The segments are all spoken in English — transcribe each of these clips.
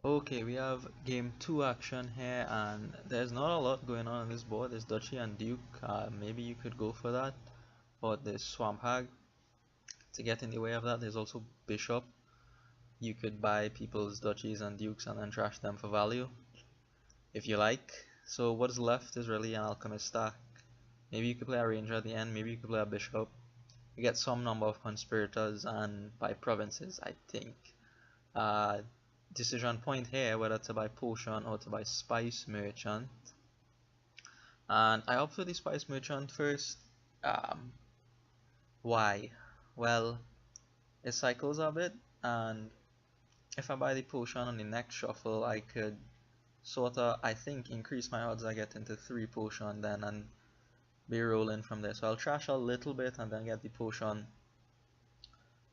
Okay, we have game 2 action here, and there's not a lot going on this board. There's Duchy and Duke. Maybe you could go for that, but there's Swamp Hag to get in the way of that. There's also Bishop. You could buy people's Duchies and Dukes and then trash them for value if you like. So what's left is really an Alchemist stack. Maybe you could play a Ranger at the end, maybe you could play a Bishop. You get some number of Conspirators and buy provinces, I think. Uh, Decision point here whether to buy Potion or to buy Spice Merchant. And I opt for the Spice Merchant first. Um, why? Well, it cycles a bit, and if I buy the Potion on the next shuffle, I could sorta, I think, increase my odds I get into 3 Potion then and be rolling from there. So I'll trash a little bit and then get the Potion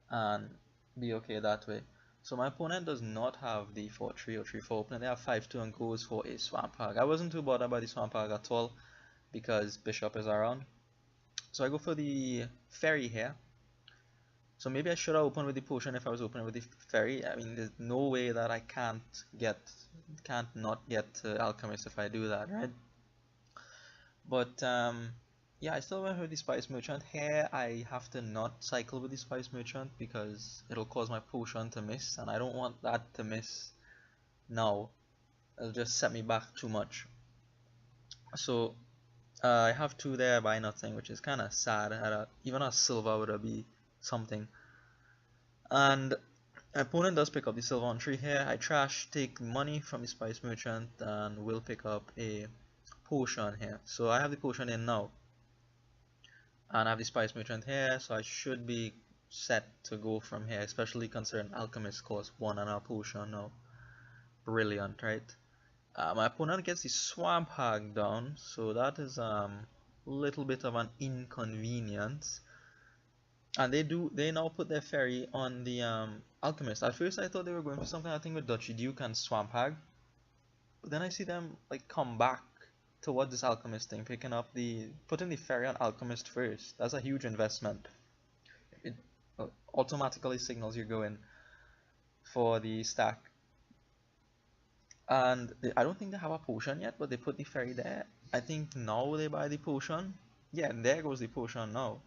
and be okay that way. So my opponent does not have the 4-3 or 3-4 opener. They have 5-2 and goes for a Swamp Hag. I wasn't too bothered by the Swamp Hag at all because Bishop is around. So I go for the Ferry here. So maybe I should have opened with the Potion if I was opening with the Ferry. I mean, there's no way that I can't not get Alchemist if I do that, right? But yeah, I still went with the Spice Merchant. Here I have to not cycle with the Spice Merchant because it'll cause my Potion to miss, and I don't want that to miss now. It'll just set me back too much. So I have 2 there, buy nothing, which is kind of sad. Even a silver would be something. And my opponent does pick up the silver on 3 here. I trash, take money from the Spice Merchant, and will pick up a Potion here. So I have the Potion in now. And I have the Spice Merchant here, so I should be set to go from here, especially considering Alchemist costs 1 and a Potion now. Brilliant, right? My opponent gets the Swamp Hag down, so that is a little bit of an inconvenience. And they now put their Ferry on the Alchemist. At first I thought they were going for something, I think, with Duchy Duke and Swamp Hag. But then I see them like come back towards this Alchemist thing, putting the Ferry on Alchemist first. That's a huge investment. It automatically signals you're going for the stack. And I don't think they have a Potion yet, but they put the Ferry there. I think now they buy the Potion. Yeah, and there goes the Potion now.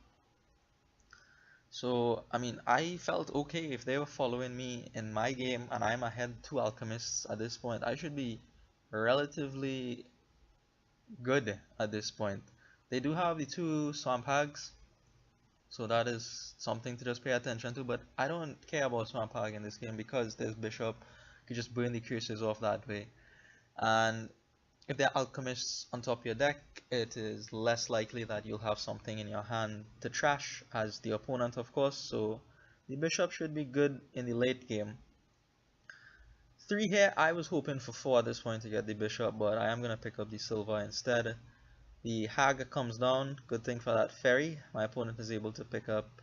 So, I mean, I felt okay if they were following me in my game and I'm ahead 2 Alchemists at this point. I should be relatively good at this point. They do have the 2 Swamp Hags, so that is something to just pay attention to, but I don't care about Swamp Hag in this game because there's Bishop. You can just burn the curses off that way. And if there are Alchemists on top of your deck, it is less likely that you'll have something in your hand to trash as the opponent, of course, so the Bishop should be good in the late game. 3 here, I was hoping for 4 at this point to get the Bishop, but I am going to pick up the silver instead. The Hag comes down, good thing for that Ferry. My opponent is able to pick up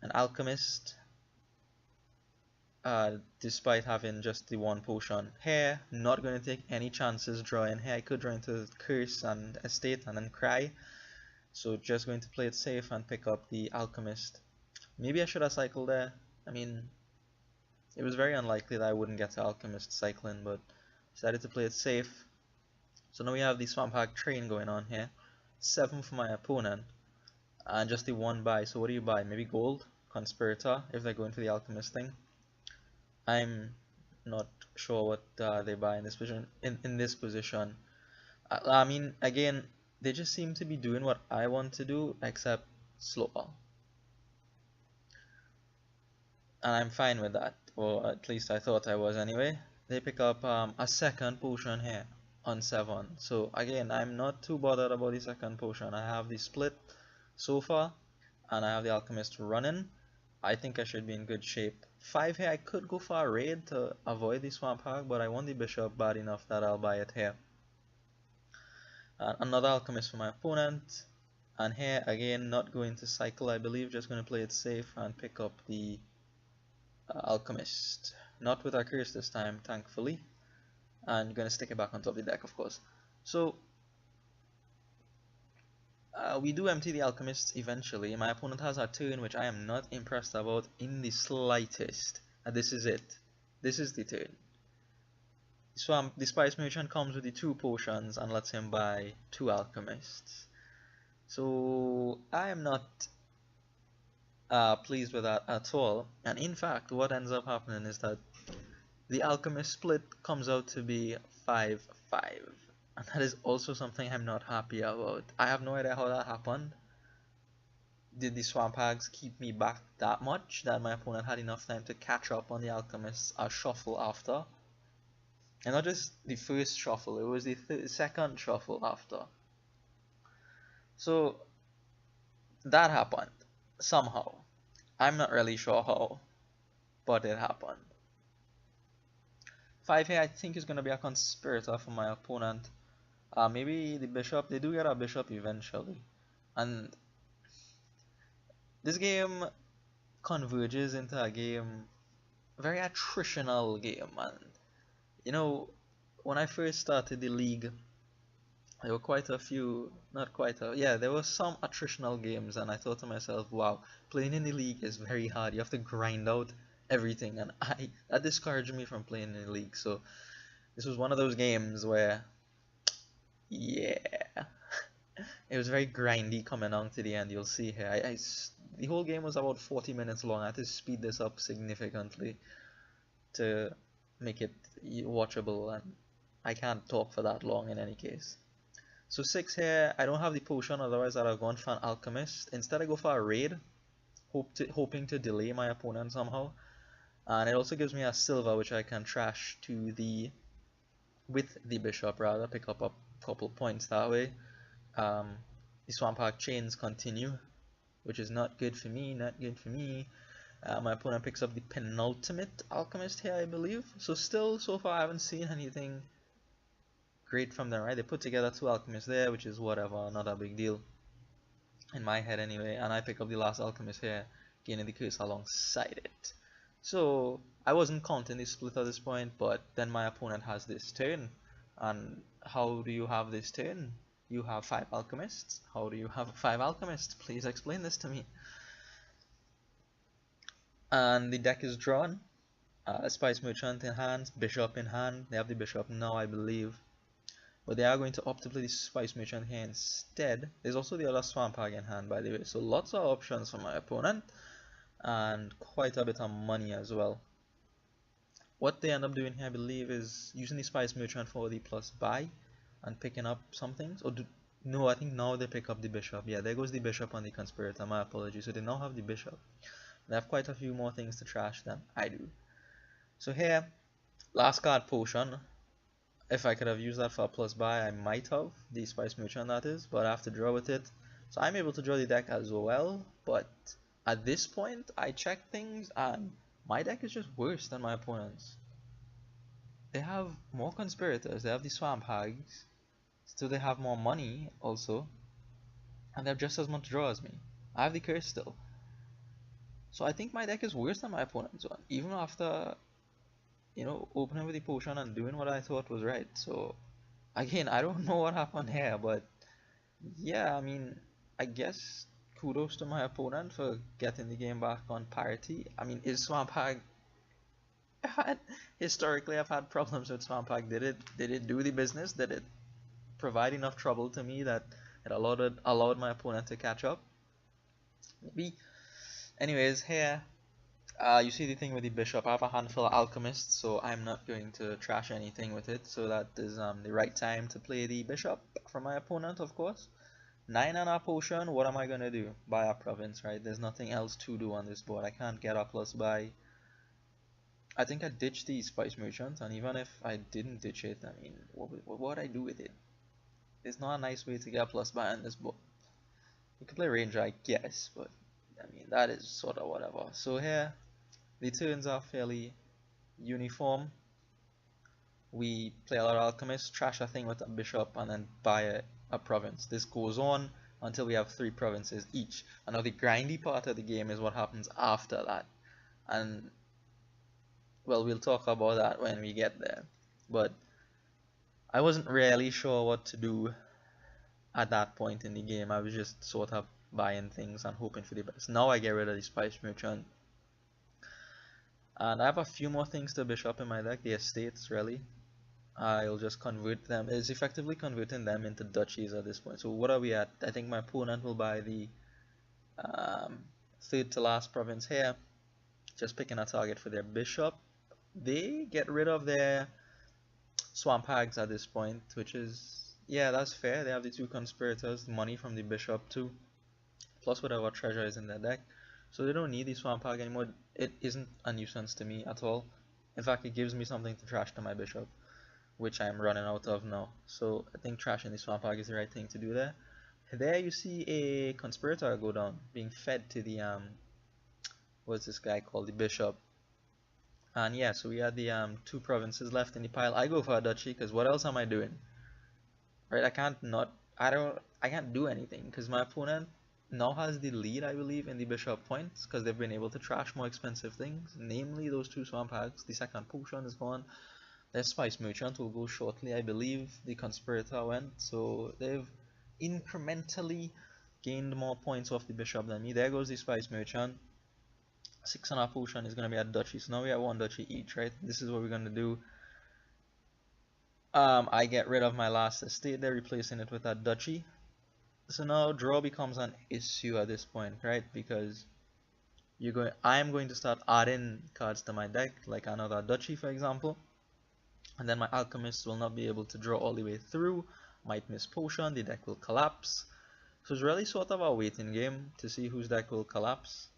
an Alchemist, despite having just the 1 Potion. Here, not going to take any chances drawing. Here I could draw into Curse and Estate and then Cry, so just going to play it safe and pick up the Alchemist. Maybe I should have cycled there. I mean, it was very unlikely that I wouldn't get to Alchemist cycling, but decided to play it safe. So now we have the Swamp Hag train going on here. 7 for my opponent, and just the 1 buy. So what do you buy? Maybe gold, Conspirator, if they're going for the Alchemist thing. I'm not sure what they buy in this position. In this position, I mean, again, they just seem to be doing what I want to do, except slower, and I'm fine with that, or at least I thought I was anyway. They pick up a second Potion here on 7. So again, I'm not too bothered about the second Potion. I have the split so far, and I have the Alchemist running. I think I should be in good shape. 5 here, I could go for a raid to avoid the Swamp Hag, but I want the Bishop bad enough that I'll buy it here. Another Alchemist for my opponent, and here again, not going to cycle, I believe, just going to play it safe and pick up the Alchemist. Not with a curse this time, thankfully, and going to stick it back on top of the deck, of course. So we do empty the Alchemist eventually. My opponent has a turn which I am not impressed about in the slightest. And this is it. This is the turn. The Spice Merchant comes with the 2 potions and lets him buy 2 Alchemists. So I am not pleased with that at all. And in fact, what ends up happening is that the Alchemist split comes out to be 5-5. And that is also something I'm not happy about. I have no idea how that happened. Did the Swamp Hags keep me back that much that my opponent had enough time to catch up on the Alchemist's shuffle after? And not just the first shuffle, it was the second shuffle after. So that happened somehow. I'm not really sure how, but it happened. 5 here I think is going to be a conspirator for my opponent. Maybe the bishop, they do get a bishop eventually. And this game converges into a game, very attritional game, and you know, when I first started the league, there were quite a few, not quite a, yeah, there were some attritional games, and I thought to myself, wow, playing in the league is very hard. You have to grind out everything, and that discouraged me from playing in the league. So this was one of those games where, yeah, it was very grindy coming on to the end. You'll see here. The whole game was about 40 minutes long. I had to speed this up significantly to make it watchable, and I can't talk for that long in any case. So 6 here, I don't have the potion, otherwise I'd have gone for an Alchemist. Instead I go for a raid, hoping to delay my opponent somehow. And it also gives me a silver which I can trash to with the bishop rather, pick up a couple points that way. The Swamp Hag chains continue, which is not good for me, not good for me. My opponent picks up the penultimate Alchemist here, I believe. So still, so far, I haven't seen anything great from them, right? They put together 2 Alchemists there, which is whatever, not a big deal. In my head anyway. And I pick up the last Alchemist here, gaining the curse alongside it. So, I wasn't counting the split at this point, but then my opponent has this turn. And how do you have this turn? You have 5 Alchemists. How do you have 5 Alchemists? Please explain this to me. And the deck is drawn. Spice Merchant in hand, Bishop in hand. They have the Bishop now, I believe. But they are going to opt to play the Spice Merchant here instead. There's also the other Swamp Hag in hand, by the way. So lots of options for my opponent. And quite a bit of money as well. What they end up doing here, I believe, is using the Spice Merchant for the plus buy and picking up some things. No, I think now they pick up the Bishop. Yeah, there goes the Bishop on the Conspirator. My apologies. So they now have the Bishop. They have quite a few more things to trash than I do. So here, last card potion. If I could have used that for a plus buy, I might have. The Spice Merchant, that is. But I have to draw with it. So I'm able to draw the deck as well. But at this point, I check things and my deck is just worse than my opponent's. They have more Conspirators. They have the Swamp Hags. So they have more money also. And they have just as much draw as me. I have the curse still. So I think my deck is worse than my opponent's one. Even after, you know, opening with the potion and doing what I thought was right. So again, I don't know what happened here, but yeah, I mean, I guess kudos to my opponent for getting the game back on parity. I mean, is Swamp Hag historically I've had problems with Swamp Hag. Did it do the business? Did it provide enough trouble to me that it allowed my opponent to catch up? Maybe. Anyways, here you see the thing with the Bishop. I have a handful of Alchemists, so I'm not going to trash anything with it. So that is the right time to play the Bishop for my opponent, of course. 9 on a potion, what am I going to do? Buy a province, right? There's nothing else to do on this board. I can't get a plus buy. I think I ditched the Spice Merchant, and even if I didn't ditch it, I mean, what would I do with it? It's not a nice way to get a plus buy on this board. You could play Ranger, I guess, but I mean, that is sort of whatever. So here, the turns are fairly uniform. We play a lot of Alchemists, trash a thing with a Bishop, and then buy a province. This goes on until we have 3 provinces each. And now the grindy part of the game is what happens after that. And, well, we'll talk about that when we get there. But I wasn't really sure what to do at that point in the game. I was just sort of buying things and hoping for the best. Now I get rid of the Spice Merchant. And I have a few more things to Bishop in my deck, the estates really. I'll just convert them. It's effectively converting them into duchies at this point. So what are we at? I think my opponent will buy the um, third to last province here, just picking a target for their bishop. They get rid of their swamp hags at this point, which is, yeah, that's fair. They have the two conspirators, money from the bishop too, plus whatever treasure is in their deck. So they don't need the swamp hag anymore. It isn't a nuisance to me at all. In fact, it gives me something to trash to my bishop, which I'm running out of now. So I think trashing the swamp hag is the right thing to do there. There you see a conspirator go down, being fed to the what's this guy called, the bishop. And yeah, so we had the two provinces left in the pile. I go for a duchy because what else am I doing? Right? I can't do anything because my opponent now has the lead, I believe, in the bishop points because they've been able to trash more expensive things, namely those two swamp hags. The second potion is gone. Their spice merchant will go shortly, I believe. The conspirator went, so they've incrementally gained more points off the bishop than me. There goes the spice merchant. 6 on our potion is going to be a duchy, so now we have one duchy each, right? This is what we're going to do. I get rid of my last estate there, replacing it with a duchy. So now draw becomes an issue at this point, right? Because I'm going to start adding cards to my deck, like another duchy, for example. And then my alchemist will not be able to draw all the way through, might miss potion, the deck will collapse. So it's really sort of a waiting game to see whose deck will collapse.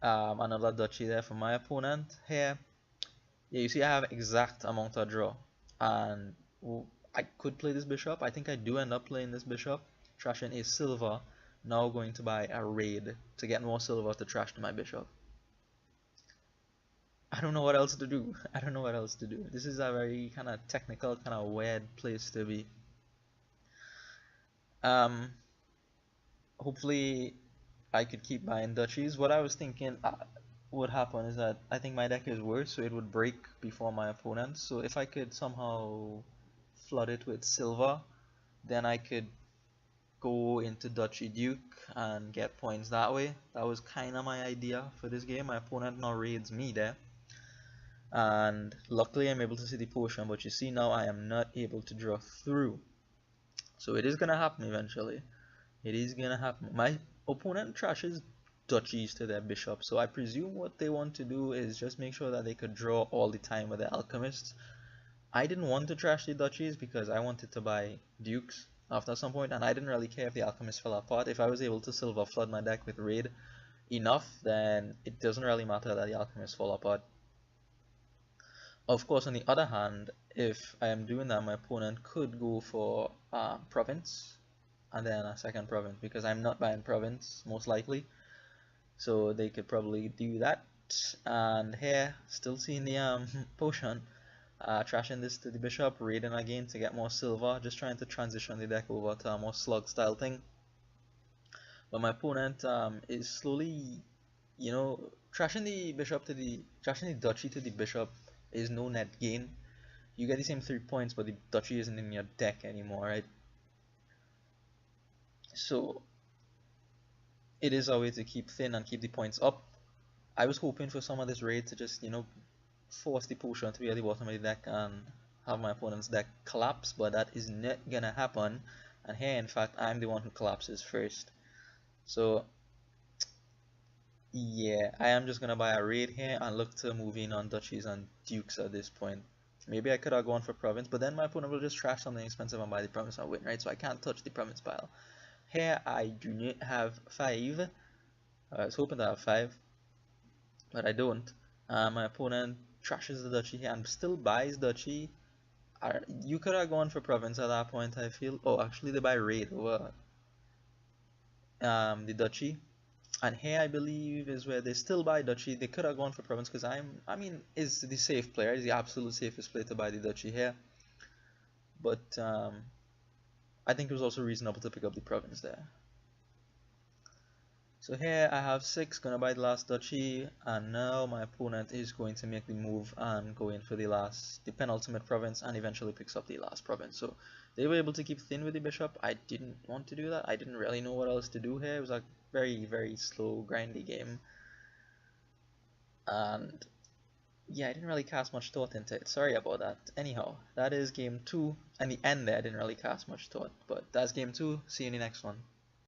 Another duchy there for my opponent here. Yeah, you see I have exact amount of draw, and I could play this bishop. I think I do end up playing this bishop, trashing a silver, now going to buy a raid to get more silver to trash to my bishop. I don't know what else to do. I don't know what else to do. This is a very kind of technical, kind of weird place to be. Um, Hopefully I could keep buying duchies. What I was thinking would happen is that I think my deck is worse, so it would break before my opponent. So if I could somehow flood it with silver, then I could go into Duchy Duke and get points that way. That was kind of my idea for this game. My opponent now raids me there, and luckily I'm able to see the potion, but you see now I am not able to draw through. So it is gonna happen eventually. It is gonna happen. My opponent trashes duchies to their bishop, so I presume what they want to do is just make sure that they could draw all the time with the alchemists. I didn't want to trash the duchies because I wanted to buy dukes after some point, and I didn't really care if the alchemist fell apart. If I was able to silver flood my deck with raid enough, then it doesn't really matter that the alchemist fall apart. Of course, on the other hand, if I am doing that, my opponent could go for province and then a second province, because I'm not buying province most likely, so they could probably do that. And here, still seeing the potion, trashing this to the bishop, raiding again to get more silver, just trying to transition the deck over to a more slug style thing. But my opponent is slowly, trashing the duchy to the bishop is no net gain. You get the same 3 points, but the duchy isn't in your deck anymore, right? So it is a way to keep thin and keep the points up. I was hoping for some of this raid to just, force the potion to be at the bottom of the deck and have my opponent's deck collapse, but that is not gonna happen. And here, in fact, I'm the one who collapses first. So yeah, I am just gonna buy a raid here and look to move in on duchies and dukes at this point. Maybe I could have gone for province, but then my opponent will just trash something expensive and buy the province and win, right? So I can't touch the province pile. Here I do not have 5. I was hoping to have 5, but I don't. My opponent trashes the duchy here and still buys duchy. You could have gone for province at that point, I feel. Oh, actually they buy raid over the duchy. And here I believe is where they still buy duchy. They could have gone for province because I mean, is the safe player, is the absolute safest player to buy the duchy here. But I think it was also reasonable to pick up the province there. So here I have 6, gonna buy the last duchy, and now my opponent is going to make the move and go in for the penultimate province, and eventually picks up the last province. So they were able to keep thin with the bishop. I didn't want to do that. I didn't really know what else to do here. It was a very, very slow, grindy game. And Yeah, I didn't really cast much thought into it. Sorry about that. Anyhow, that is game two, and the end there I didn't really cast much thought, but that's game two. See you in the next one.